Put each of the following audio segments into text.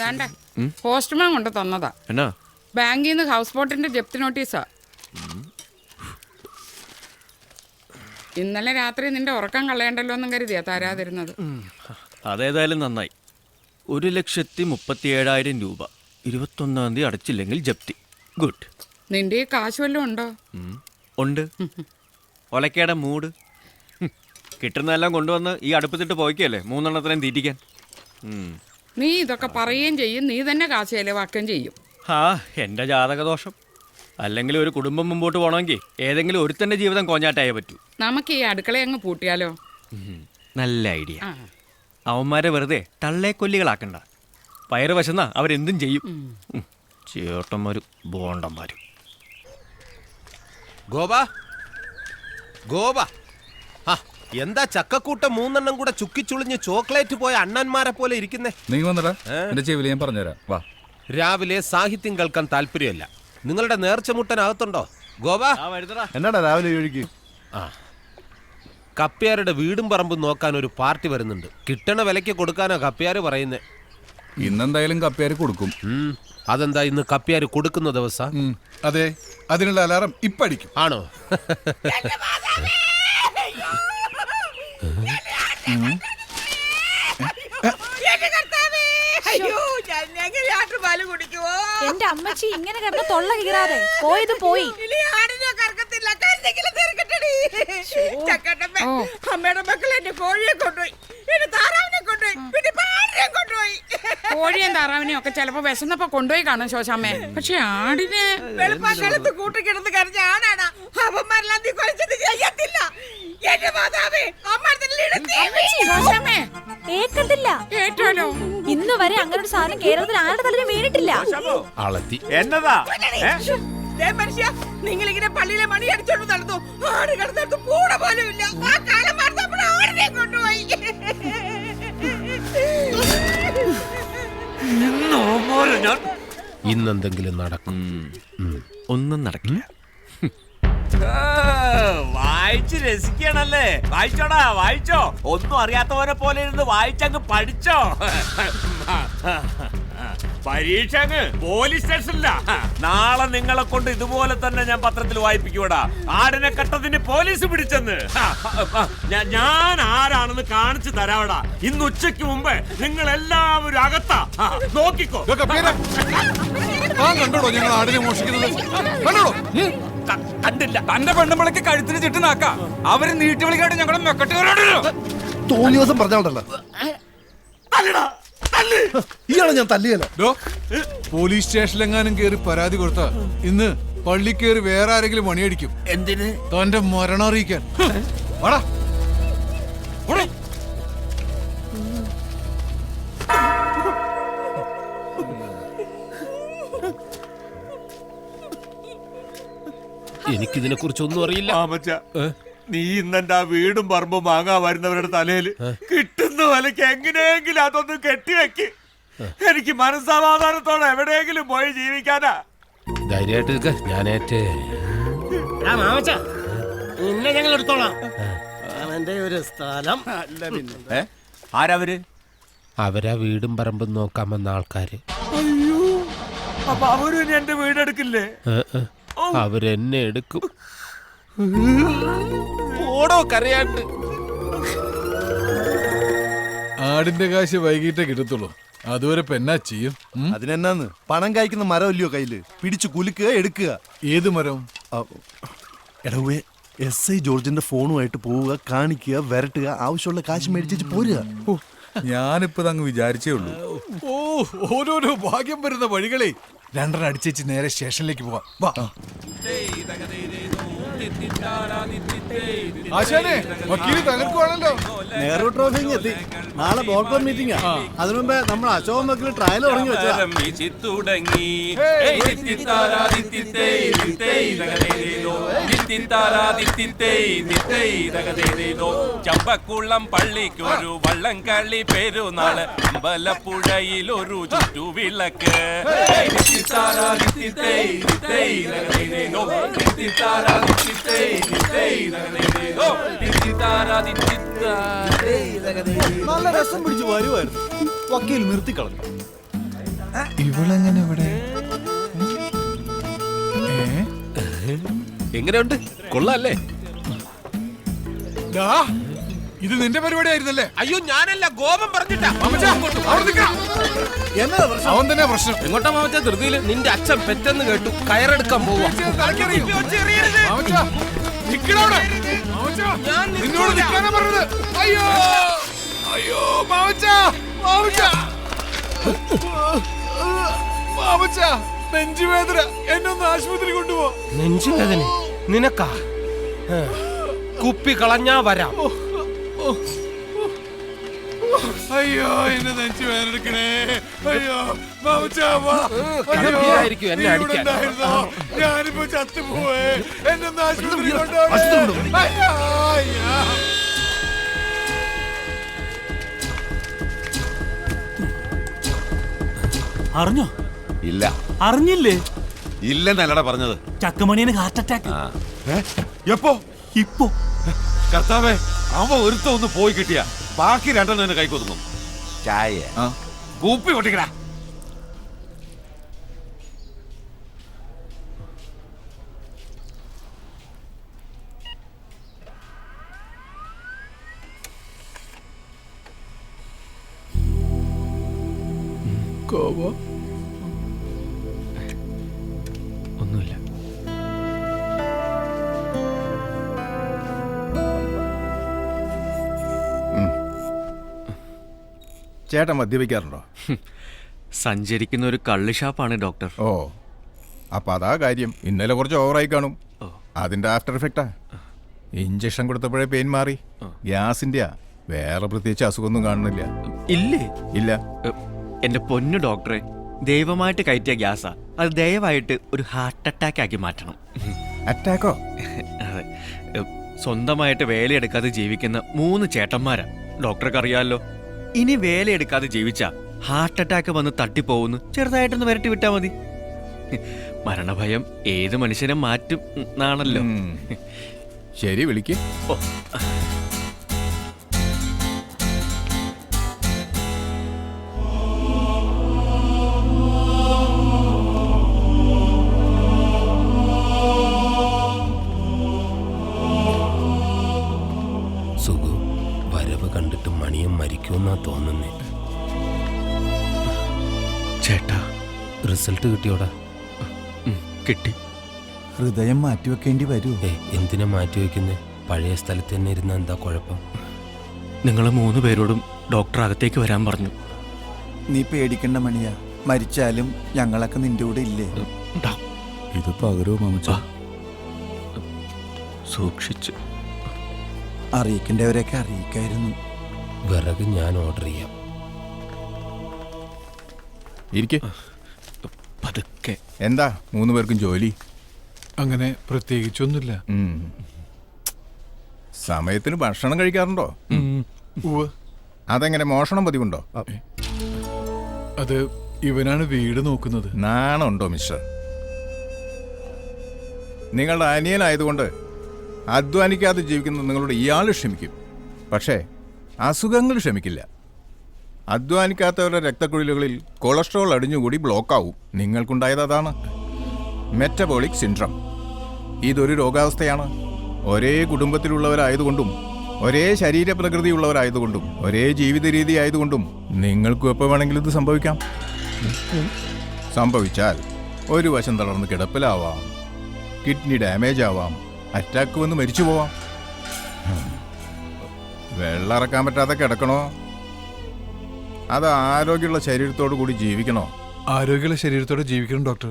വേണ്ട പോസ്റ്റ്മാൻ കൊണ്ട് തന്നതാ. എന്നാ ബാങ്കിൽ നിന്ന് ഹൗസ് ബോട്ടിന്റെ ജപ്തി നോട്ടീസാ. ഇന്നലെ രാത്രി നിന്റെ ഉറക്കം കളയണ്ടല്ലോ എന്നും കരുതിയാ തരാതിരുന്നത്. അതേതായാലും നന്നായി. 1,37,000 രൂപ 21-ാം തീയതി അടച്ചില്ലെങ്കിൽ ജപ്തി. ഗുഡ്. നിന്റെ ഈ കാശ് വല്ലതും ഉണ്ടോ? ഉണ്ട്. ഒലക്കേടെ മൂട്. കിട്ടുന്നതെല്ലാം കൊണ്ടുവന്ന് ഈ അടുപ്പത്തിട്ട് പോയിക്കല്ലേ 3 തീറ്റിക്കാൻ. നീ ഇതൊക്കെ പറയുകയും ചെയ്യും, നീ തന്നെ കാശ് ചെലവാക്കുകയും ചെയ്യും. എൻ്റെ ജാതകദോഷം. അല്ലെങ്കിൽ ഒരു കുടുംബം മുമ്പോട്ട് പോകണമെങ്കിൽ ഏതെങ്കിലും ഒരുത്തൻ്റെ ജീവിതം കോഞ്ഞാട്ടായേ പറ്റൂ. നമുക്ക് ഈ അടുക്കള അങ്ങ് പൂട്ടിയാലോ? നല്ല ഐഡിയ. അവന്മാരെ വെറുതെ തള്ളേക്കൊല്ലികളാക്കണ്ട. പയറ് വശന്നാ അവരെന്തും ചെയ്യും. ചേട്ടന്മാരും ബോണ്ടന്മാരും. ഗോപാ ഗോപാ, എന്താ ചക്കക്കൂട്ടം 3 കൂടെ ചുക്കിച്ചുളിഞ്ഞ് ചോക്ലേറ്റ് പോയ അണ്ണന്മാരെ പോലെ ഇരിക്കുന്നേ? നീ വന്നടാ, എന്റെ ചെവിയിൽ ഞാൻ പറഞ്ഞുതരാം. വാ. രാവിലെ സാഹിത്യം കേൾക്കാൻ താല്പര്യമല്ല. നിങ്ങളുടെ നേർച്ചമുട്ടനകത്തുണ്ടോ ഗോപാ? എന്നാടാ രാവിലെ ഒഴുകി? കപ്പ്യാരുടെ വീടും പറമ്പും നോക്കാൻ ഒരു പാർട്ടി വരുന്നുണ്ട്. കിട്ടണ വിലയ്ക്ക് കൊടുക്കാനാ കപ്പ്യാര് പറയുന്നേ. ഇന്നെന്തായാലും കപ്പ്യാര് കൊടുക്കും. അതെന്താ ഇന്ന് കപ്പ്യാര് കൊടുക്കുന്ന ദിവസം? അതെ, അതിനുള്ള അലാറം ഇപ്പടിക്കും. ആണോ? എന്റെ അമ്മച്ചി ഇങ്ങനെ കിടന്ന് തൊള്ള കീറാതെ പോയത് പോയി. അമ്മയുടെ മക്കൾ എന്റെ കോഴിയെ കൊണ്ടുപോയി, എന്റെ താറാവിനെ കൊണ്ടുപോയി, പിന്നെ പാടിനെ കൊണ്ടുപോയി. കോഴിയും താറാവിനെയും ഒക്കെ ചിലപ്പോ വിശന്നപ്പോ കൊണ്ടുപോയി കാണും ശോശാമ്മേ. പക്ഷെ ആടിനെ വെളുപ്പാക്കാലത്ത് കൂട്ടിക്കിടന്ന് കരഞ്ഞ ആടാണ്. അവന്മാരെല്ലാം നീ കൊലച്ചത് ചെയ്യത്തില്ല. എന്റെ മാതാവേ, ശോശാമ്മേ ഏക്കത്തില്ല. ഏറ്റാലോ? ഇന്ന് വരെ അങ്ങനെ ഒരു സാധനം കേരളത്തിൽ ആരുടെ തലയിൽ വീണിട്ടില്ല. അളത്തി എന്നതാ മനുഷ്യ, നിങ്ങളിങ്ങനെ പള്ളിയിലെ മണി അടിച്ചോണ്ട് നടന്നു. ആട് കിടന്നിട്ട് കൂടെ പോലും ഇല്ല. ആ കാലം മറന്നപ്പോൾ ആടിനെ കൊണ്ടുപോയി. ഇന്നെന്തെങ്കിലും നടക്കും. ഒന്നും നടക്കില്ല. വായിച്ച് രസിക്കണല്ലേ? വായിച്ചോടാ, വായിച്ചോ. ഒന്നും അറിയാത്തവരെ പോലെ ഇരുന്ന് വായിച്ചങ്ങ് പഠിച്ചോ. പരീക്ഷ അങ്ങ് പോലീസ് സ്റ്റേഷനില്ല. നാളെ നിങ്ങളെ കൊണ്ട് ഇതുപോലെ തന്നെ ഞാൻ പത്രത്തിൽ വായിപ്പിക്കൂടാ. ആടിനെ കട്ടതിന് പോലീസ് പിടിച്ചെന്ന്. ഞാൻ ആരാണെന്ന് കാണിച്ചു തരാവടാ. ഇന്ന് ഉച്ചയ്ക്ക് മുമ്പ് നിങ്ങൾ എല്ലാവരും അകത്താ. നോക്കിക്കോ. കണ്ടോടോ ഞങ്ങൾ ആടിനെ മോഷിക്കുന്നത്? കണ്ടോടോ? കണ്ടില്ല. തന്റെ പെണ്ണുമ്പളക്ക് കഴുത്തിന് ചുറ്റുനാക്ക. അവര് നീട്ടി വിളിക്കാട്ട് ഞങ്ങളെ മെക്കെട്ടുകാരോടല്ലോ. തോന്നി ദിവസം പറഞ്ഞോണ്ടല്ലോ ഇയാളെ ഞാൻ തല്ലിയല്ലോ. പോലീസ് സ്റ്റേഷനിലെങ്ങാനും കേറി പരാതി കൊടുത്ത ഇന്ന് പള്ളി കയറി വേറെ ആരെങ്കിലും പണിയടിക്കും. എന്തിന്? തന്റെ മരണം അറിയിക്കാൻ. എനിക്കിതിനെ കുറിച്ചൊന്നും അറിയില്ല. നീ ഇന്നെന്റെ ആ വീടും പറമ്പും വാങ്ങാൻ വരുന്നവരുടെ തലയില് കിട്ടുന്ന വിലക്ക് എങ്ങനെയെങ്കിലും അതൊന്ന് കെട്ടിവെക്ക്. എനിക്ക് മനസ്സമാധാനത്തോടെ എവിടെയെങ്കിലും പോയി ജീവിക്കാനാ. ധൈര്യമായിട്ട് ഞാനേറ്റേ. നിന്നെ ഞങ്ങൾ എടുത്തോളാം. അവന്റെ ഒരു സ്ഥലം. ആരവര്? അവരാ വീടും പറമ്പും നോക്കാൻ വന്ന ആൾക്കാര്. അയ്യോ, അപ്പൊ അവരും എന്റെ വീടെടുക്കില്ലേ? അവരെന്നെ എടുക്കും. ഓടോ കരയാണ്ട്. ആടിന്റെ കാശ് വൈകിട്ടേ കിട്ടത്തുള്ളൂ. അതുവരെ പെന്നാ ചെയ്യും. അതിനെന്നാന്ന് പണം കായ്ക്കുന്ന മരം ഇല്ലയോ കയ്യില്? പിടിച്ചു കുലുക്കുക, എടുക്കുക. ഏത് മരം? എടവേ SI ജോർജിന്റെ ഫോണുമായിട്ട് പോവുക, കാണിക്കുക, വരട്ടുക, ആവശ്യമുള്ള കാശ് മേടിച്ചു പോരുക. ഞാനിപ്പോ അങ്ങ് വിചാരിച്ചേ ഉള്ളൂ. ഓരോരോ ഭാഗ്യം വരുന്ന വഴികളെ. 2 അടിച്ചേച്ച് നേരെ സ്റ്റേഷനിലേക്ക് പോവാം. വാ. ആശാനെ, വക്കീല് തകർക്കുവാണല്ലോ. നെഹ്റു ട്രോഫി എത്തി. നാളെ ബോർഡ് മീറ്റിംഗാ. അതിനു മുമ്പേ നമ്മൾ അശോകൻ വക്കീൽ ട്രയൽ തുടങ്ങി വെച്ചാ. ചമ്പക്കുളം പള്ളിക്കൊരു വള്ളംകളി പെരുന്നാള്, അമ്പലപ്പുഴയിലൊരു ചുറ്റുവിളക്ക്. നല്ല രസം പിടിച്ച് വരുമായിരുന്നു. വക്കീൽ നിർത്തിക്കളഞ്ഞു. ഇവളെങ്ങനെ ഇവിടെ? എങ്ങനെയുണ്ട്? കൊള്ളാല്ലേ? ദാ, ഇത് നിന്റെ പരിപാടിയായിരുന്നല്ലേ? അയ്യോ ഞാനല്ല, ഗോപം പറഞ്ഞിട്ടാ. എന്നതാ പ്രശ്നം? അവൻ തന്നെ പ്രശ്നം. എങ്ങോട്ടാ മാമച്ച ധൃതിയില്? നിന്റെ അച്ഛൻ പെറ്റെന്ന് കേട്ടു, കയറെടുക്കാൻ പോവാ. നിന്നോട് നിൽക്കാനാ പറഞ്ഞത്. അയ്യോ അയ്യോ മാമച്ച, മാമച്ച, മാമച്ച, നെഞ്ചുവേദന, എന്നൊന്ന് ആശുപത്രി കൊണ്ടുപോ. നെഞ്ചുവേദന നിനക്കാ? കുപ്പി കളഞ്ഞാ വരാം. അയ്യോ എന്നെ നെഞ്ചുവേദന എടുക്കണേ. അയ്യോ മാമച്ച, കടപ്പിലായിരിക്കും എന്നെ അടിക്കാൻ. ഞാനിപ്പോ ചത്തുപോയേ. എന്നൊന്ന് ആശുപത്രി കൊണ്ടുപോ. അറിഞ്ഞോ? ഇല്ല അറിഞ്ഞില്ലേ? ഇല്ലെന്നല്ലടാ പറഞ്ഞത്. ചക്കമണിയന് ഹാർട്ട് അറ്റാക്ക്. എപ്പോ? ഇപ്പോ. കർത്താവേ, അവ ഒരുത്ത ഒന്ന് പോയി കിട്ടിയ ബാക്കി രണ്ടെണ്ണം എന്നെ കൈക്കൊതുങ്ങും. ചായ കൂപ്പി പൊട്ടിക്കടാ. ഒന്നുമില്ല. ചേട്ടൻ മദ്യപിക്കാറുണ്ടോ? സഞ്ചരിക്കുന്ന ഒരു കള്ള് ഷാപ്പാണ് ഡോക്ടർ. ഓ, അപ്പൊ അതാ കാര്യം. ഇന്നലെ കുറച്ച് ഓവറായി കാണും. അതിന്റെ ആഫ്റ്റർ എഫക്റ്റാ. ഇഞ്ചക്ഷൻ കൊടുത്തപ്പോഴേ പെയിൻ മാറി. ഗ്യാസിന്റെയാ, വേറെ പ്രത്യേകിച്ച് അസുഖമൊന്നും കാണുന്നില്ല. ഇല്ലേ? ഇല്ല. എന്റെ പൊന്നു ഡോക്ടറെ, ദൈവമായിട്ട് കയറ്റിയ ഗ്യാസാ. അത് ദയവായിട്ട് ഒരു ഹാർട്ട് അറ്റാക്ക് ആക്കി മാറ്റണം. അറ്റാക്കോ? അതെ. സ്വന്തമായിട്ട് വേലയെടുക്കാതെ ജീവിക്കുന്ന 3 ചേട്ടന്മാരാ. ഡോക്ടർക്ക് അറിയാമല്ലോ. ഇനി വേലയെടുക്കാതെ ജീവിച്ച ഹാർട്ട് അറ്റാക്ക് വന്ന് തട്ടിപ്പോവുന്നു. ചെറുതായിട്ടൊന്ന് വരട്ടി വിട്ടാ മതി. മരണഭയം ഏത് മനുഷ്യനെ മാറ്റും എന്നാണല്ലോ. ശരി, വിളിക്ക്. ഓ, സുഖു, വരവ് കണ്ടിട്ട് മണിയും മരിക്കുമെന്നാ തോന്നുന്നേ. ചേട്ടാ, റിസൾട്ട് കിട്ടിയോടാ? കിട്ടി. ഹൃദയം മാറ്റിവെക്കേണ്ടി വരൂ. എന്തിനാ മാറ്റിവെക്കുന്നേ? പഴയ സ്ഥലത്ത് തന്നെ ഇരുന്ന എന്താ കുഴപ്പം? നിങ്ങൾ 3 പേരോടും ഡോക്ടർ അകത്തേക്ക് വരാൻ പറഞ്ഞു. നീ പേടിക്കണ്ട മണിയാ, മരിച്ചാലും ഞങ്ങളൊക്കെ നിന്റെ കൂടെ ഇല്ലേ? ഇത് പകരോ മാമച്ച? സൂക്ഷിച്ച്. അറിയിക്കേണ്ടവരെയൊക്കെ അറിയിക്കായിരുന്നു. വിറക് ഞാൻ ഓർഡർ ചെയ്യാം. ഇരിക്കെ. പതുക്കെ. എന്താ 3 പേർക്കും ജോലി? അങ്ങനെ പ്രത്യേകിച്ചൊന്നുമില്ല. സമയത്തിന് ഭക്ഷണം കഴിക്കാറുണ്ടോ? അതെങ്ങനെ, മോഷണം പതിവുണ്ടോ? അത് ഇവനാണ് വീട് നോക്കുന്നത്. നാണുണ്ടോ മിസ്റ്റർ? നിങ്ങളുടെ അനിയനായതുകൊണ്ട് അധ്വാനിക്കാതെ ജീവിക്കുന്ന നിങ്ങളുടെ ഇയാൾ ക്ഷമിക്കും. പക്ഷേ അസുഖങ്ങൾ ക്ഷമിക്കില്ല. അധ്വാനിക്കാത്തവരുടെ രക്തക്കുഴലുകളിൽ കൊളസ്ട്രോൾ അടിഞ്ഞുകൂടി ബ്ലോക്കാവും. നിങ്ങൾക്കുണ്ടായത് അതാണ്, മെറ്റബോളിക് സിൻഡ്രം. ഇതൊരു രോഗാവസ്ഥയാണ്. ഒരേ കുടുംബത്തിലുള്ളവരായതുകൊണ്ടും ഒരേ ശരീരപ്രകൃതിയുള്ളവരായതുകൊണ്ടും ഒരേ ജീവിത രീതി ആയതുകൊണ്ടും നിങ്ങൾക്കും എപ്പോൾ വേണമെങ്കിലും ഇത് സംഭവിക്കാം. സംഭവിച്ചാൽ ഒരു വശം തളർന്ന് കിടപ്പിലാവാം, കിഡ്നി ഡാമേജ് ആവാം, അറ്റാക്ക് വന്ന് മരിച്ചു പോവാം. വെള്ളം ഇറക്കാൻ പറ്റാതെ കിടക്കണോ, അത് ആരോഗ്യമുള്ള ശരീരത്തോടു കൂടി ജീവിക്കണോ? ആരോഗ്യമുള്ള ശരീരത്തോടെ ജീവിക്കണം ഡോക്ടർ.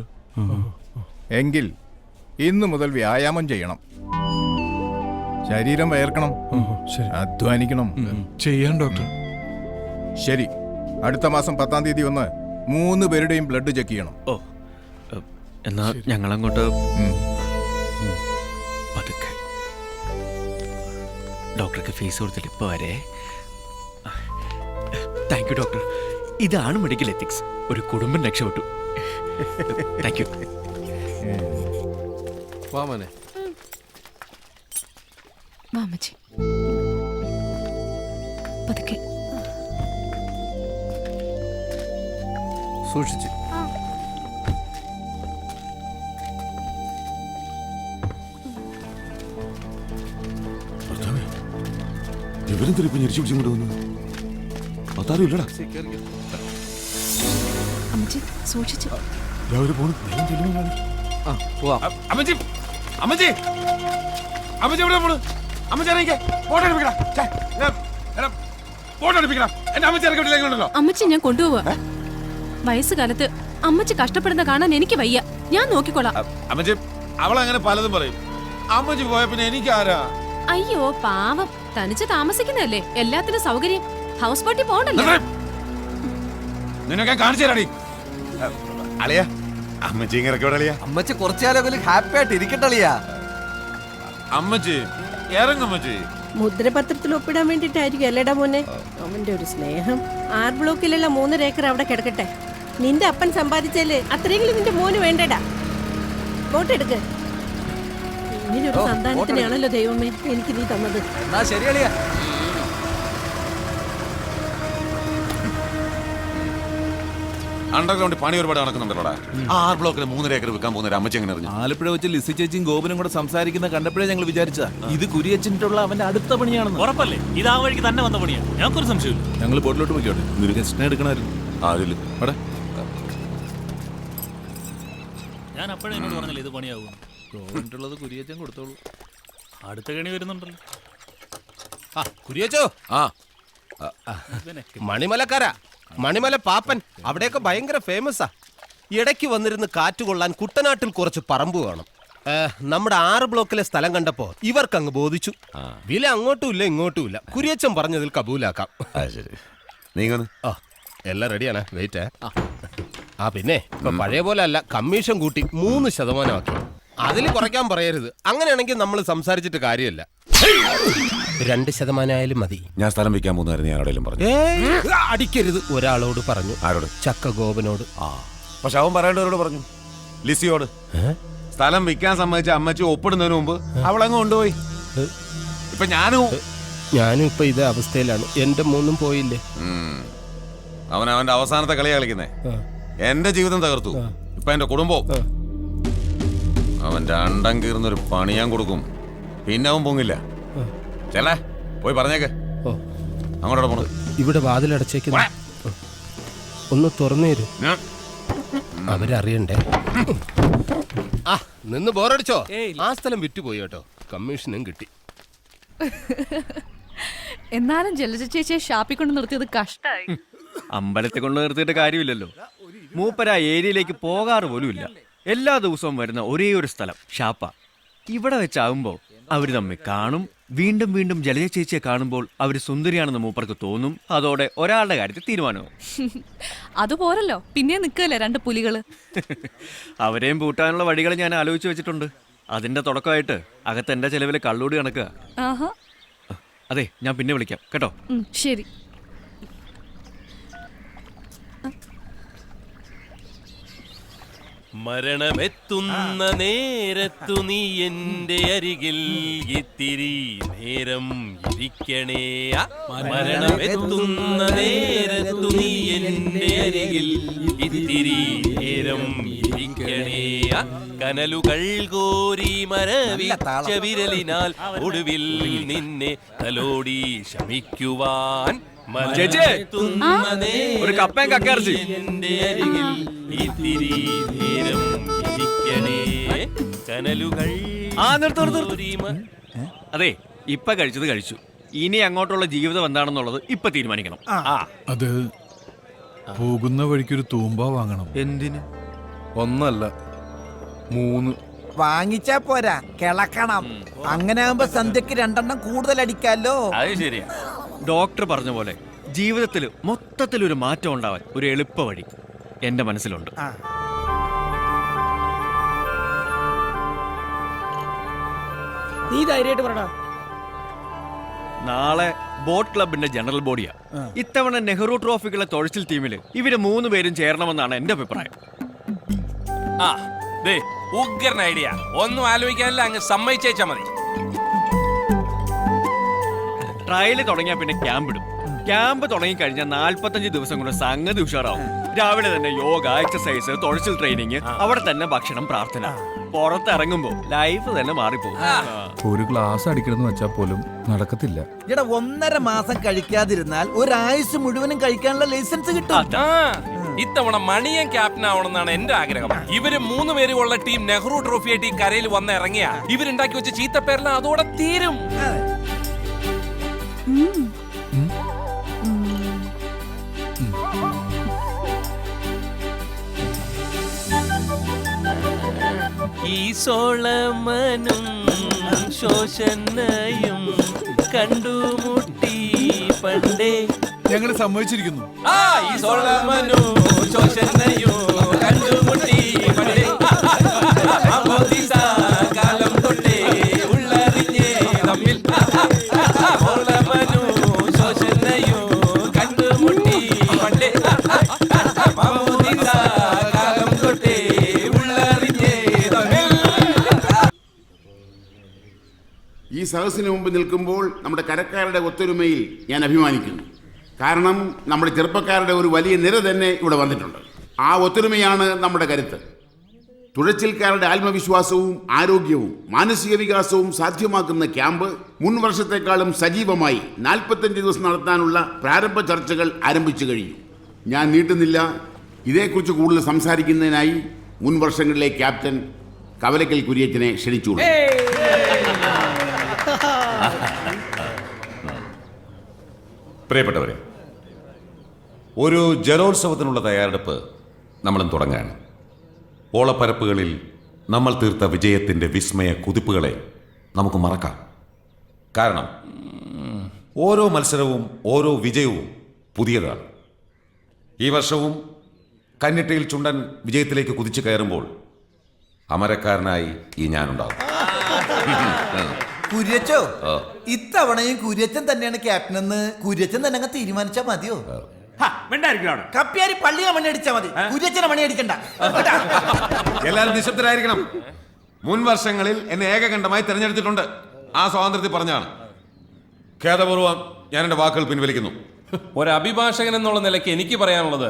എങ്കിൽ ഇന്നു മുതൽ വ്യായാമം ചെയ്യണം. ശരീരം വയർക്കണം, അധ്വാനിക്കണം. ചെയ്യാൻ ഡോക്ടർ. ശരി, അടുത്ത മാസം 10-ാം തീയതി വന്ന് 3 പേരുടെയും ബ്ലഡ് ചെക്ക് ചെയ്യണം. ഓ, എന്നാ ഞങ്ങളങ്ങോട്ട് പതുക്കെ. ഡോക്ടർക്ക് ഫീസ് കൊടുത്തിട്ട് ഇപ്പോൾ വരെ. Thank you doctor. ഇതാണ് മെഡിക്കൽ എത്തിക്സ്. ഒരു കുടുംബം രക്ഷപ്പെട്ടു. Thank you. മാമച്ചി പതുക്കെ. സൂക്ഷിച്ച്. ഇവരെന്തിരിപ്പ് ഞെരിച്ചു പിടിച്ചും കൊണ്ട് വന്നു? അതാരും ഇല്ലടാ. അമ്മച്ചി സൂക്ഷിച്ചു. രാവിലെ പോണു. അമ്മച്ചി അമ്മച്ചി അമ്മച്ചി എവിടെ പോണു? അമ്മച്ചി ഇറങ്ങിക്കേ. ഫോട്ടോ എടുപ്പിക്കടാ. ഫോട്ടോ എടുപ്പിക്കടാ. എന്റെ അമ്മച്ചി ഇറക്കിവിട്ടില്ലേക്കുണ്ടല്ലോ. അമ്മച്ചി ഞാൻ കൊണ്ടുപോവാ. വയസ്സുകാലത്ത് അമ്മച്ചി കഷ്ടപ്പെടുന്ന കാണാൻ എനിക്ക് വയ്യ. ഞാൻ നോക്കിക്കോളാം. അമ്മച്ചി അവളങ്ങനെ പലതും പറയും. അമ്മച്ചി പോയ പിന്നെ എനിക്കാരാ? അയ്യോ പാവം, തനിച്ച് താമസിക്കുന്നതല്ലേ, എല്ലാത്തിനും സൗകര്യം. ഹൗസ് ബോട്ടിൽ പോകണ്ടല്ലോ. നിന്നൊക്കെ കാണിച്ചു തരാടി. അളിയാ അമ്മച്ചി ഇറക്കിവിടളിയാ. അമ്മച്ചി കുറച്ചാലൊക്കെ ഹാപ്പി ആയിട്ട് ഇരിക്കട്ടളിയാ. അമ്മച്ചി ഇറങ്ങമ്മച്ചി. മുദ്രപത്രത്തിൽ ഒപ്പിടാൻ വേണ്ടിട്ടായിരിക്കും അല്ലേടാ മോനെ അവന്റെ ഒരു സ്നേഹം. 6 ബ്ലോക്കിലുള്ള 3 ഏക്കർ അവിടെ കിടക്കട്ടെ. നിന്റെ അപ്പൻ സമ്പാദിച്ചാല് അത്രയെങ്കിലും നിന്റെ മോന് വേണ്ടടാ. ഫോട്ടോ എടുക്ക്. ഇങ്ങനൊരു സന്താനത്തിനാണല്ലോ ദൈവമേ എനിക്ക് നീ തന്നത്. എന്നാ ശരി അളിയാ. അണ്ടർഗ്രൗണ്ട് പണി ഒരുപാട് നടക്കുന്നുണ്ടല്ലോടാ. 6 ബ്ലോക്കിൽ 3 ഏക്കർ വിൽക്കാൻ പോകുന്ന ഒരു അമ്മച്ചി എങ്ങനെ അറിഞ്ഞു? ആലപ്പുഴ വെച്ച് ലിസി ചേച്ചിയും ഗോപനും കൂടെ സംസാരിക്കുന്ന കണ്ടപ്പോഴേ ഞങ്ങൾ വിചാരിച്ച ഇത് കുരിയച്ചിട്ടുള്ള അവന്റെ അടുത്ത പണിയാണെന്ന്. ഉറപ്പല്ലേ? ഇത് ആ വഴിക്ക് തന്നെ വന്ന പണിയാ. ഞങ്ങൾക്കൊരു സംശയമില്ല. ഞങ്ങൾ ബോട്ടിലോട്ട് പോയിക്കോട്ടെ. നിനക്ക് എക്സ്ട്രാ എടുക്കണമായിരുന്നു. ആരില്ല അവിടെ. ഞാൻ അപ്പോഴേ എന്നോട് പറഞ്ഞില്ല ഇത് പണിയാവും. ഗോപനുള്ളത് കുരിയച്ചൻ കൊടുത്തോളൂ. അടുത്ത കണി വരുന്നുണ്ടല്ലോ. കുരിയച്ചോ. ആ മണിമലക്കാരാ, മണിമല പാപ്പൻ. അവിടെയൊക്കെ ഭയങ്കര ഫേമസാ. ഇടയ്ക്ക് വന്നിരുന്ന് കാറ്റുകൊള്ളാൻ കുട്ടനാട്ടിൽ കുറച്ച് പറമ്പ് വേണം. നമ്മുടെ 6 ബ്ലോക്കിലെ സ്ഥലം കണ്ടപ്പോ ഇവർക്കങ്ങ് ബോധിച്ചു. വില അങ്ങോട്ടും ഇല്ല ഇങ്ങോട്ടും ഇല്ല. കുരിയച്ചൻ പറഞ്ഞതിൽ കബൂലാക്കാം. ശരി, നീങ്ങന്ന്. എല്ലാം റെഡിയാണ്. വെയിറ്റ്. പിന്നെ ഇപ്പൊ പഴയ പോലെ അല്ല, കമ്മീഷൻ കൂട്ടി 3% ആക്കി. അതിൽ കുറയ്ക്കാൻ പറയരുത്. അങ്ങനെയാണെങ്കിൽ നമ്മൾ സംസാരിച്ചിട്ട് കാര്യമില്ല. 2% ആയാലും മതി. ഞാൻ സ്ഥലം വിൽക്കാൻ പോകുന്നതായിരുന്നു ഞാൻ ആരോടെങ്കിലും പറഞ്ഞു. അടിക്കരുത്. ഒരാളോട് പറഞ്ഞു. ആരോട്? ചക്ക ഗോപനോട്. പക്ഷെ അവൻ പറയേണ്ടവരോട് പറഞ്ഞു. ലിസിയോട്. സ്ഥലം വിൽക്കാൻ സമ്മതിച്ച അമ്മച്ചി ഒപ്പിടുന്നതിന് മുമ്പ് അവളങ്ങ് കൊണ്ടുപോയി. ഇപ്പൊ ഞാനും ഇപ്പൊ ഇതേ അവസ്ഥയിലാണ്. എന്റെ മൂന്നും പോയില്ലേ. അവൻ അവന്റെ അവസാനത്തെ കളിയാ കളിക്കുന്നേ. എന്റെ ജീവിതം തകർത്തു. ഇപ്പൊ എന്റെ കുടുംബവും. അവന്റെ അണ്ടം കീർന്നൊരു പണി ഞാൻ കൊടുക്കും. പിന്നെ അവൻ പൊങ്ങില്ല. ചെല്ലേ പോയി പറഞ്ഞേക്ക്. അങ്ങോട്ടോടെ പോണു. ഇവിടെ വാതിലടച്ചേക്കുന്ന ഒന്ന് തുറന്നു തരൂ. അവരറിയണ്ടേ. നിന്ന് ബോറടിച്ചോ? ആ സ്ഥലം വിറ്റുപോയി കേട്ടോ. കമ്മീഷനും കിട്ടി. എന്നാലും ജലജ ചേച്ചിയെ ഷാപ്പിൽ കൊണ്ട് നിർത്തിയത് കഷ്ടായി. അമ്പലത്തെ കൊണ്ട് നിർത്തിയിട്ട് കാര്യമില്ലല്ലോ. മൂപ്പര ആ ഏരിയയിലേക്ക് പോകാറ് പോലും ഇല്ല. എല്ലാ ദിവസവും വരുന്ന ഒരേ ഒരു സ്ഥലം ഷാപ്പ. ഇവിടെ വെച്ചാകുമ്പോൾ അവർ തമ്മിൽ കാണും. വീണ്ടും വീണ്ടും ജലജ ചേച്ചിയെ കാണുമ്പോൾ അവർ സുന്ദരിയാണെന്ന് മൂപ്പർക്ക് തോന്നും. അതോടെ ഒരാളുടെ കാര്യത്തിൽ തീരുമാനവും. അതുപോരല്ലോ, പിന്നെ നിൽക്കല്ലേ 2 പുലികള്. അവരെയും പൂട്ടാനുള്ള വഴികൾ ഞാൻ ആലോചിച്ച് വെച്ചിട്ടുണ്ട്. അതിന്റെ തുടക്കമായിട്ട് അകത്ത് എന്റെ ചെലവിൽ കള്ളൂടി കണക്കുക. അതെ, ഞാൻ പിന്നെ വിളിക്കാം കേട്ടോ. ശരി. മരണമെത്തുന്ന നേരത്തു നീ എന്റെ അരികിൽ ഇത്തിരി നേരം ഇരിക്കണേ. മരണമെത്തുന്ന നേരത്തു നീ എന്റെ അരികിൽ ഇത്തിരി നേരം ഇരിക്കണേ. കനലുകൾ കോരി മരവിച്ച വിരലിനാൽ ഒടുവിൽ നിന്നെ തലോടി ശമിക്കുവാൻ. ഒരു കപ്പയും കക്കയിറച്ചി. എന്റെ അരികിൽ ഇത്തിരി നേരം ഇരിക്കണേ. കനലുകൾ. അതെ, ഇപ്പൊ കഴിച്ചത് കഴിച്ചു. ഇനി അങ്ങോട്ടുള്ള ജീവിതം എന്താണെന്നുള്ളത് ഇപ്പൊ തീരുമാനിക്കണം. അത് പോകുന്ന വഴിക്കൊരു തൂമ്പ വാങ്ങണം. എന്തിന്? 1 അല്ല 3 വാങ്ങിച്ചാ പോരാ, കിളക്കണം. അങ്ങനെ ആകുമ്പോ സന്ധ്യക്ക് 2 കൂടുതൽ അടിക്കാലോ. അത് ശരിയാ. ഡോക്ടർ പറഞ്ഞ പോലെ ജീവിതത്തിൽ മൊത്തത്തിലൊരു മാറ്റം ഉണ്ടാവാൻ ഒരു എളുപ്പ വഴി എന്റെ മനസ്സിലുണ്ട്. നീ ധൈര്യമായിട്ട് പറടാ. നാളെ ബോട്ട് ക്ലബിന്റെ ജനറൽ ബോഡിയാ. ഇത്തവണ നെഹ്റു ട്രോഫിക്കുള്ള തുഴച്ചിൽ ടീമില് ഇവര് 3 പേരും ചേരണമെന്നാണ് എന്റെ അഭിപ്രായം. ഉഗ്രൻ ഐഡിയ. ഒന്നും ആലോചിക്കാനില്ല, അങ്ങ് സമ്മതിച്ചേച്ചാ മതി. ട്രയൽ തുടങ്ങിയാ പിന്നെ ക്യാമ്പ് ഇടും. ക്യാമ്പ് തുടങ്ങിക്കഴിഞ്ഞാൽ 45 ദിവസം കൊണ്ട് സംഗതി ഉഷാറാവും. രാവിലെ തന്നെ യോഗ, എക്സസൈസ്, തുഴച്ചിൽ ട്രെയിനിങ്, അവിടെ തന്നെ ഭക്ഷണം, പ്രാർത്ഥന. പുറത്തിറങ്ങുമ്പോ ലൈഫ് തന്നെ മാറിപ്പോകും. ഒരു ഗ്ലാസ് അടിക്കണമെന്ന് വെച്ചാൽ പോലും നടക്കത്തില്ല. എടാ 1.5 മാസം കഴിക്കാതിരുന്നാൽ ഒരാഴ്ച മുഴുവനും കഴിക്കാനുള്ള ലൈസൻസ് കിട്ടും. ഇത്തവണ മണിയൻ ക്യാപ്റ്റൻ ആവണമെന്നാണ് എന്റെ ആഗ്രഹം. ഇവര് 3 പേരുള്ള ടീം നെഹ്റു ട്രോഫി ആയിട്ട് ഈ കരയിൽ വന്ന് ഇറങ്ങിയ ഇവരുണ്ടാക്കി വെച്ച ചീത്തപ്പേരെല്ലാം അതോടെ തീരും. ഈ സോളമനും ശോഷനയും കണ്ടുമുട്ടി പണ്ടേ. ഞങ്ങൾ സമ്മതിച്ചിരിക്കുന്നു. ഈ സോളമനും ശോഷനയും കണ്ടുമുട്ടി പണ്ടേ. കാലം തൊട്ടേ ഉള്ളറിഞ്ഞേ തമ്മിൽ. സോളമനും ശോഷനയും കണ്ടുമുട്ടി പണ്ടേ. കാലം തൊട്ടേ ഉള്ളറിഞ്ഞേ തമ്മിൽ. ഈ സദസ്സിന് മുമ്പ് നിൽക്കുമ്പോൾ നമ്മുടെ കരക്കാരുടെ ഒത്തൊരുമയിൽ ഞാൻ അഭിമാനിക്കുന്നു. കാരണം നമ്മുടെ ചെറുപ്പക്കാരുടെ ഒരു വലിയ നിര തന്നെ ഇവിടെ വന്നിട്ടുണ്ട്. ആ ഒത്തൊരുമയാണ് നമ്മുടെ കരുത്ത്. തുഴച്ചിൽക്കാരുടെ ആത്മവിശ്വാസവും ആരോഗ്യവും മാനസിക വികാസവും സാധ്യമാക്കുന്ന ക്യാമ്പ് മുൻ വർഷത്തെക്കാളും സജീവമായി 45 ദിവസം നടത്താനുള്ള പ്രാരംഭ ചർച്ചകൾ ആരംഭിച്ചു കഴിഞ്ഞു. ഞാൻ നീട്ടുന്നില്ല. ഇതേക്കുറിച്ച് കൂടുതൽ സംസാരിക്കുന്നതിനായി മുൻ വർഷങ്ങളിലെ ക്യാപ്റ്റൻ കവലക്കൽ കുര്യച്ചനെ ക്ഷണിച്ചുകൊള്ളു. പ്രിയപ്പെട്ടവരെ, ഒരു ജലോത്സവത്തിനുള്ള തയ്യാറെടുപ്പ് നമ്മളും തുടങ്ങാണ്. ഓളപ്പരപ്പുകളിൽ നമ്മൾ തീർത്ത വിജയത്തിൻ്റെ വിസ്മയ കുതിപ്പുകളെ നമുക്ക് മറക്കാം. കാരണം ഓരോ മത്സരവും ഓരോ വിജയവും പുതിയതാണ്. ഈ വർഷവും കന്നിട്ടയിൽ ചുണ്ടൻ വിജയത്തിലേക്ക് കുതിച്ചു കയറുമ്പോൾ അമരക്കാരനായി ഈ ഞാനുണ്ടാവും. കുര്യച്ചോ, ഇത്തവണയും കുര്യച്ചൻ തന്നെയാണ് ക്യാപ്റ്റൻ എന്ന് കുര്യച്ചൻ തന്നെ അങ്ങ് തീരുമാനിച്ചാ മതിയോ? കപ്പ്യാരി പള്ളിയെ മണി അടിച്ചാ മതി, കുര്യച്ചനെ മണി അടിക്കണ്ട. എല്ലാവരും നിശബ്ദരായിരിക്കണം. മുൻ വർഷങ്ങളിൽ എന്നെ ഏകകണ്ഠമായി തെരഞ്ഞെടുത്തിട്ടുണ്ട്. ആ സ്വാതന്ത്ര്യത്തിൽ പറഞ്ഞാണ്. ഖേദപൂർവ്വം ഞാൻ എൻ്റെ വാക്കുകൾ പിൻവലിക്കുന്നു. ഒരു അഭിഭാഷകൻ എന്നുള്ള നിലയ്ക്ക് എനിക്ക് പറയാനുള്ളത്,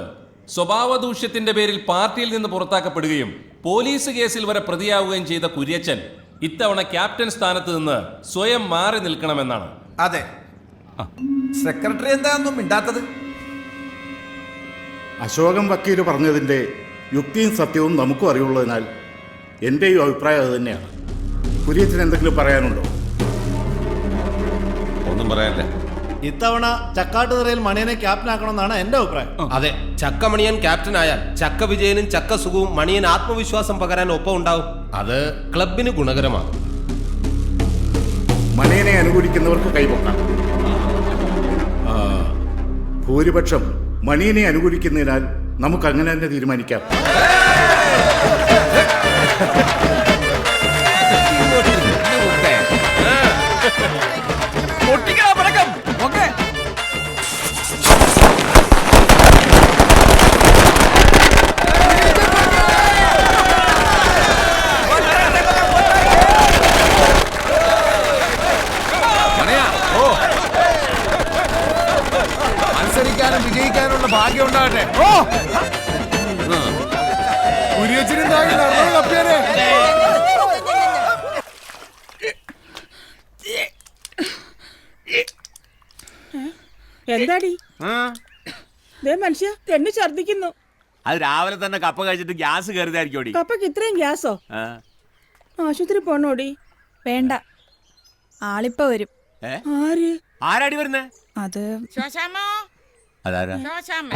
സ്വഭാവ ദൂഷ്യത്തിന്റെ പേരിൽ പാർട്ടിയിൽ നിന്ന് പുറത്താക്കപ്പെടുകയും പോലീസ് കേസിൽ വരെ പ്രതിയാവുകയും ചെയ്ത കുര്യച്ചൻ ഇത്തവണ ക്യാപ്റ്റൻ സ്ഥാനത്ത് നിന്ന് സ്വയം മാറി നിൽക്കണമെന്നാണ്. അതെ, സെക്രട്ടറി എന്താണെന്നും മിണ്ടാത്തത്? അശോകൻ വക്കീൽ പറഞ്ഞതിൻ്റെ യുക്തിയും സത്യവും നമുക്കും അറിയുള്ളതിനാൽ എൻ്റെയും അഭിപ്രായം അത് തന്നെയാണ്. കുര്യച്ചന് എന്തെങ്കിലും പറയാനുണ്ടോ? ഒന്നും പറയാനില്ല. ഇത്തവണ ചക്കാട്ടുതറയിൽ മണിയനെ ക്യാപ്റ്റൻ ആക്കണമെന്നാണ് എന്റെ അഭിപ്രായം. അതെ, ചക്കമണിയൻ ക്യാപ്റ്റൻ ആയാൽ ചക്ക വിജയനും ചക്ക സുഖവും മണിയൻ ആത്മവിശ്വാസം പകരാൻ ഒപ്പം ഉണ്ടാവും. അത് ക്ലബിന് ഗുണകരമാകും. മണിയനെ അനുകൂലിക്കുന്നവർക്ക് കൈപൊക്കാം. ഭൂരിപക്ഷം മണിയനെ അനുകൂലിക്കുന്നതിനാൽ നമുക്ക് അങ്ങനെ തന്നെ തീരുമാനിക്കാം. മത്സരിക്കാനും വിജയിക്കാനുള്ള ഭാഗ്യം ഉണ്ടാകട്ടെ. എന്താടി മനുഷ്യ തെണ്ണി ഛർദിക്കുന്നു. അത് രാവിലെ തന്നെ കപ്പ കഴിച്ചിട്ട് ഗ്യാസ് കയറിയതായിരിക്കും. കപ്പക്ക് ഇത്രയും ഗ്യാസോ? ആശുപത്രി പോണോടി? വേണ്ട, ആളിപ്പോ വരും. ആര്? ആരാടി വരുന്നേ? അത് ശോശാമ്മോ, അതാരാ? ശോശാമ്മ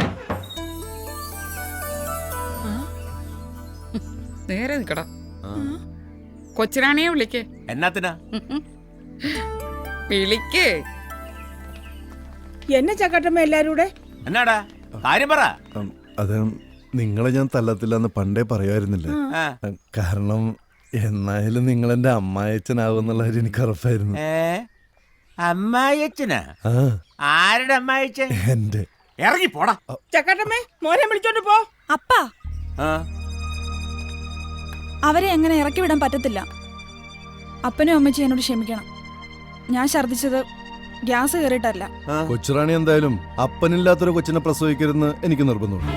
നേരെ നിക്കടാ. കൊച്ചിരാണിയെ വിളിക്ക്. എന്നാത്തിനാ വിളിക്ക്? എന്നെ ചക്കാട്ടമ്മ എല്ലാരും കൂടെ എന്നാടാ കാര്യം പറ. അത് നിങ്ങളെ ഞാൻ തല്ലത്തില്ലെന്ന് പണ്ടേ പറയുമായിരുന്നില്ല. കാരണം എന്നായാലും നിങ്ങൾ എന്റെ അമ്മായച്ചനാവുന്നുള്ള കാര്യം എനിക്ക് ഉറപ്പായിരുന്നു. അമ്മായിയച്ഛനാ? ആരുടെ അമ്മായിയച്ഛൻ? എന്റെ. ഇറങ്ങി പോടാ. ചക്കാട്ടമ്മേ, മോനെ വിളിച്ചോണ്ട് പോ. അപ്പാ, അവരെ എങ്ങനെ ഇറക്കി വിടാൻ പറ്റത്തില്ല. അപ്പനും അമ്മച്ചും എന്നോട് ക്ഷമിക്കണം. ഞാൻ ഛർദ്ദിച്ചത് ഗ്യാസ് കയറിയിട്ടല്ല. കൊച്ചുറാണി എന്തായാലും അപ്പനില്ലാത്തൊരു കൊച്ചിനെ പ്രസവിക്കരുതെന്ന് എനിക്ക് നിർബന്ധമുണ്ട്.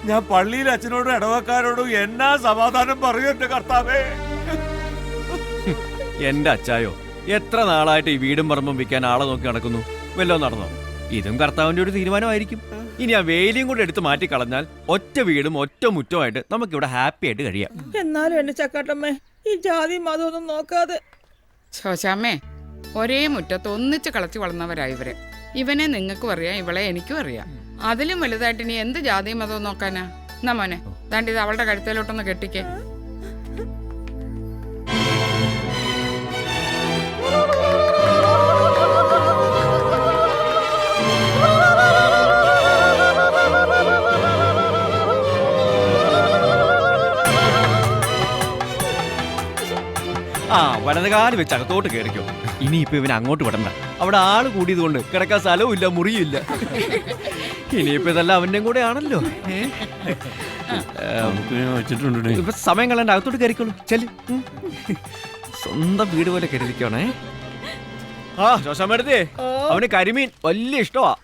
ഞാൻ പള്ളിയിൽ അച്ഛനോടും ഇടവക്കാരോടും എന്നാ സമാധാനം പറയൂ എന്റെ കർത്താവേ. എന്റെ അച്ചായോ, എത്ര നാളായിട്ട് ഈ വീടും പറമ്പും വിൽക്കാൻ ആളെ നോക്കി നടക്കുന്നു. വല്ലോ നടന്നോ? ഇതും കർത്താവിന്റെ ഒരു തീരുമാനമായിരിക്കും. ഇനി ആ വേലിയും കൂടെ എടുത്ത് മാറ്റി കളഞ്ഞാൽ ഒറ്റ വീടും ഒറ്റ മുറ്റമായിട്ട് നമുക്കിവിടെ ഹാപ്പി ആയിട്ട് കഴിയാം. എന്നാലും എന്റെ ചക്കാട്ടമ്മേ, ഈ ജാതി മതമൊന്നും നോക്കാതെ. ശോശാമ്മേ, ഒരേ മുറ്റത്ത് ഒന്നിച്ച് കളച്ചു വളർന്നവരാ ഇവര്. ഇവനെ നിങ്ങൾക്കും അറിയാം, ഇവളെ എനിക്കും അറിയാം. അതിലും വലുതായിട്ട് ഇനി എന്ത് ജാതി മതവും നോക്കാനാ? എന്നാ മോനെ, ദാണ്ട് ഇത് അവളുടെ കഴുത്തേലോട്ടൊന്ന് കെട്ടിക്കേ. ആ വലതുകാല് വെച്ച് അകത്തോട്ട് കയറിക്കോ. ഇനിയിപ്പോ ഇവൻ അങ്ങോട്ട് വിടണ്ട. അവിടെ ആള് കൂടിയത് കൊണ്ട് കിടക്കാൻ സ്ഥലവും ഇല്ല, മുറിയില്ല. ഇനിയിപ്പോ ഇതെല്ലാം അവന്റെ കൂടെ ആണല്ലോ. ഇപ്പൊ സമയം കളയണ്ട, അകത്തോട്ട് കയറിക്കോളൂ. ചെല്, സ്വന്തം വീട് പോലെ കരുതിക്കോണേ. ആ ശോശാമ്മടുത്തേ, അവന് കരിമീൻ വലിയ ഇഷ്ടമാ.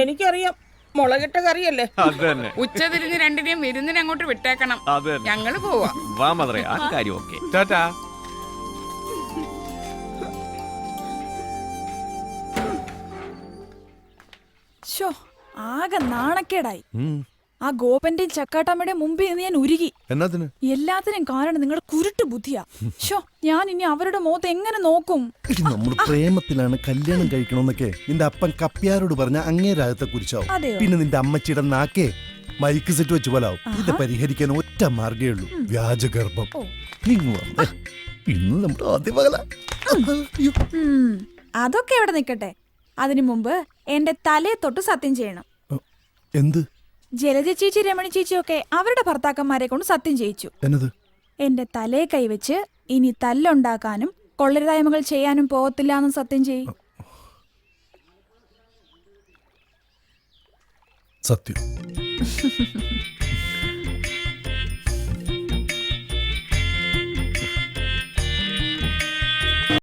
എനിക്കറിയാം, മുളകിട്ട കറിയല്ലേ. അത് തന്നെ. ഉച്ചതിരിഞ്ഞ് രണ്ടിനെയും വിരുന്നിന് അങ്ങോട്ട് വിട്ടേക്കണം. അത് തന്നെ. ഞങ്ങള് പോവാ. വാ മദറേ, ആ കാര്യം ഓക്കെ. ടാറ്റാ. ശോ, ആകെ നാണക്കേടായി. ആ ഗോപന്റെയും ചക്കാട്ടമ്മയുടെയും മുമ്പിൽ നിന്ന് ഞാൻ ഉരുകി. എന്നാത്തിന്? എല്ലാത്തിനും കാരണം നിങ്ങളുടെ കുരുട്ട് ബുദ്ധിയാ. ശോ, ഞാൻ ഇനി അവരുടെ മുഖത്ത് എങ്ങനെ നോക്കും? നമ്മൾ പ്രേമത്തിലാണ് കല്യാണം കഴിക്കണമെന്നൊക്കെ നിന്റെ അപ്പൻ കപ്പ്യാരോട് പറഞ്ഞ അങ്ങേ രാഗത്തെ കുറിച്ചാവും. അതെയോ? പിന്നെ നിന്റെ അമ്മച്ചിയുടെ നാക്കേ മൈക്ക് സെറ്റ് വെച്ച് പോലാവും. ഇത് പരിഹരിക്കാൻ ഒറ്റ മാർഗേ ഉള്ളൂ, വ്യാജഗർഭം. ഇന്ന് നമ്മുടെ ആദ്യ പകല. അതൊക്കെ എവിടെ നിക്കട്ടെ, അതിനു മുമ്പ് എന്റെ തലയെ തൊട്ട് സത്യം ചെയ്യണം. എന്ത്? ജലജ ചേച്ചി, രമണി ചേച്ചിയൊക്കെ അവരുടെ ഭർത്താക്കന്മാരെ കൊണ്ട് സത്യം ചെയ്യിച്ചു. എന്നത്? എന്റെ തലയെ കൈവച്ച് ഇനി തല്ലുണ്ടാക്കാനും കൊള്ളരുതായ്മകൾ ചെയ്യാനും പോകത്തില്ല എന്ന് സത്യം ചെയ്യും. സത്യം.